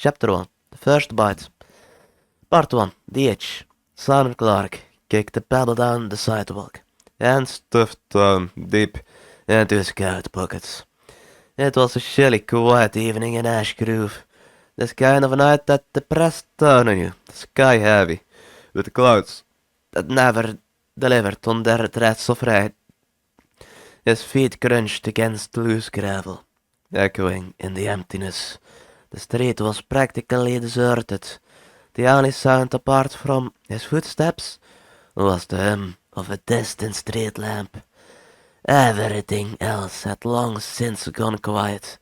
Chapter 1. The First Bite. Part 1. The Itch. Simon Clark kicked the paddle down the sidewalk and stuffed deep into his coat pockets. It was a chilly, quiet evening in Ash Grove. This kind of a night that depressed down on you, the sky heavy, with clouds that never delivered on their threats of rain. His feet crunched against loose gravel, echoing in the emptiness. The street was practically deserted. The only sound apart from his footsteps was the hum of a distant street lamp. Everything else had long since gone quiet,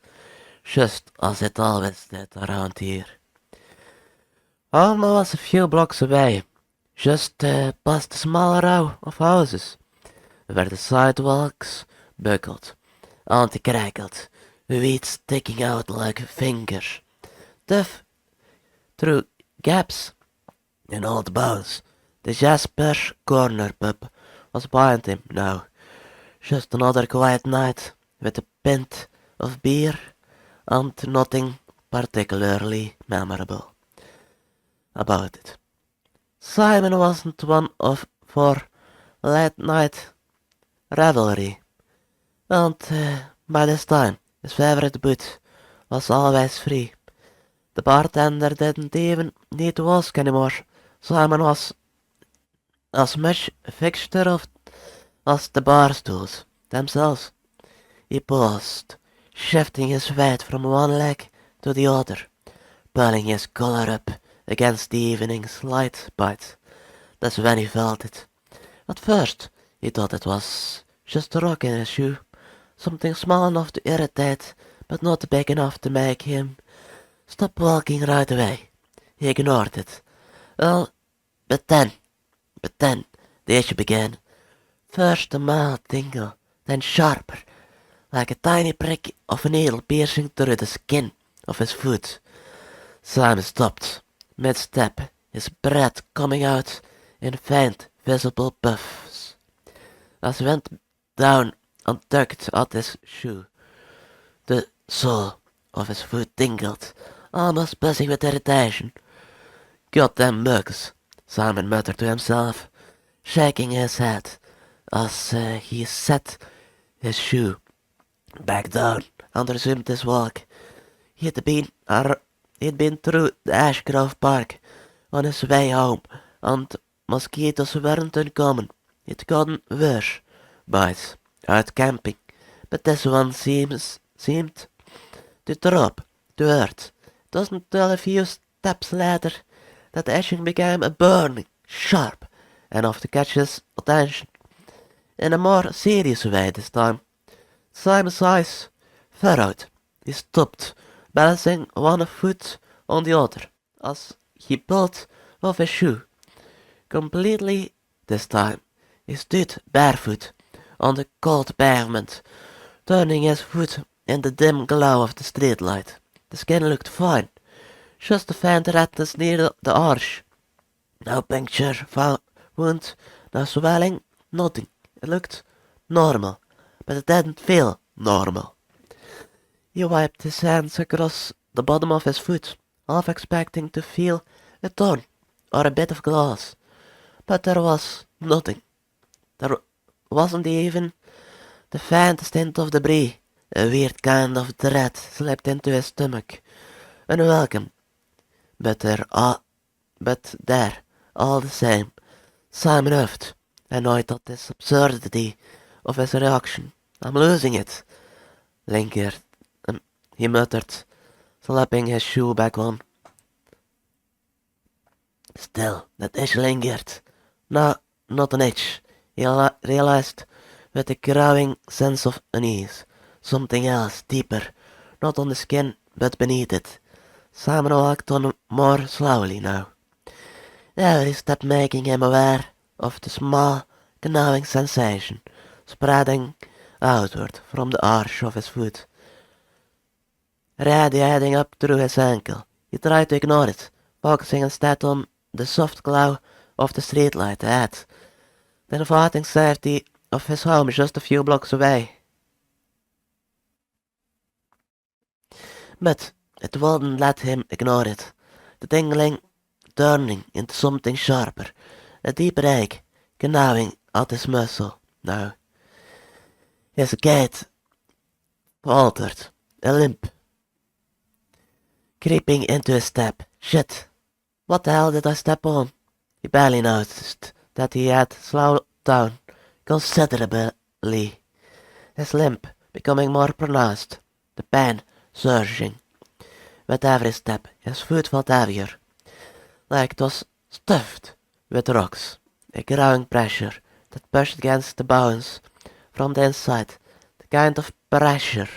just as it always did around here. Home was a few blocks away, just past a small row of houses, where the sidewalks buckled and crackled, weeds sticking out like fingers. Tough through gaps in old bones. The Jasper's Corner pub was behind him now. Just another quiet night with a pint of beer and nothing particularly memorable about it. Simon wasn't one for late night revelry, and by this time his favorite boot was always free. The bartender didn't even need to ask anymore. Simon was as much a fixture as the bar stools themselves. He paused, shifting his weight from one leg to the other, pulling his collar up against the evening's light bite. That's when he felt it. At first, he thought it was just a rock in his shoe, something small enough to irritate, but not big enough to make him stop walking right away. He ignored it. Well, but then the issue began. First a mild tingle, then sharper, like a tiny prick of a needle piercing through the skin of his foot. Simon stopped, mid-step, his breath coming out in faint, visible puffs. As he went down and tugged at his shoe, the sole of his foot tingled, almost buzzing with irritation. "Goddamn bugs," Simon muttered to himself, shaking his head as he set his shoe back down and resumed his walk. He'd been through the Ash Grove Park on his way home, and mosquitoes weren't uncommon. He'd gotten worse bites out camping, but this one seemed to drop to earth. It wasn't until a few steps later that the itching became a burning, sharp enough to catch his attention. In a more serious way this time. Simon's eyes furrowed. He stopped, balancing one foot on the other, as he pulled off his shoe. Completely this time, he stood barefoot on the cold pavement, turning his foot in the dim glow of the streetlight. The skin looked fine, just a faint redness near the arch. No puncture wound, no swelling, nothing. It looked normal, but it didn't feel normal. He wiped his hands across the bottom of his foot, half expecting to feel a thorn or a bit of glass. But there was nothing. There wasn't even the faintest hint of debris. A weird kind of dread slipped into his stomach. Unwelcome, but there, all the same. Simon huffed, annoyed at this absurdity of his reaction. "I'm losing it," he muttered, slapping his shoe back on. Still, that itch lingered. No, not an itch, he realized with a growing sense of unease. Something else, deeper, not on the skin, but beneath it. Simon walked on more slowly now, every step making him aware of the small, gnawing sensation spreading outward from the arch of his foot, radiating up through his ankle. He tried to ignore it, focusing instead on the soft glow of the streetlight ahead, the inviting safety of his home just a few blocks away. But It wouldn't let him ignore it. The tingling turning into something sharper, a deeper ache, gnawing at his muscle. Now, his gait faltered, a limp, creeping into his step. Shit! What the hell did I step on? He barely noticed that he had slowed down considerably, his limp becoming more pronounced, the pain surging. With every step, his foot felt heavier, like it was stuffed with rocks, a growing pressure that pushed against the bones from the inside, the kind of pressure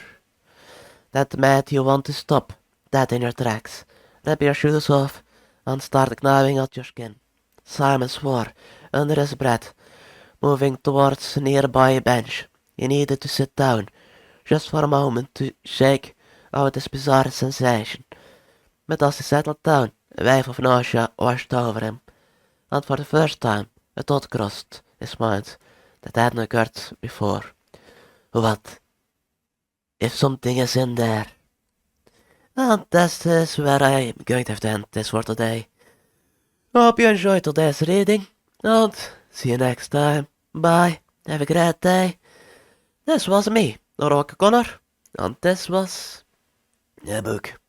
that made you want to stop dead in your tracks, rip your shoes off, and start gnawing at your skin. Simon swore under his breath, moving towards a nearby bench. He needed to sit down, just for a moment to shake out this bizarre sensation. But as he settled down, a wave of nausea washed over him, and for the first time a thought crossed his mind that hadn't occurred before. What if something is in there? And this is where I'm going to have to end this for today. Hope you enjoyed today's reading, and see you next time. Bye, have a great day. This was me, Rock Connor, and this was a book,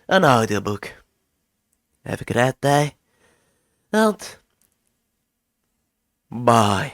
an audiobook. Have a great day, and bye.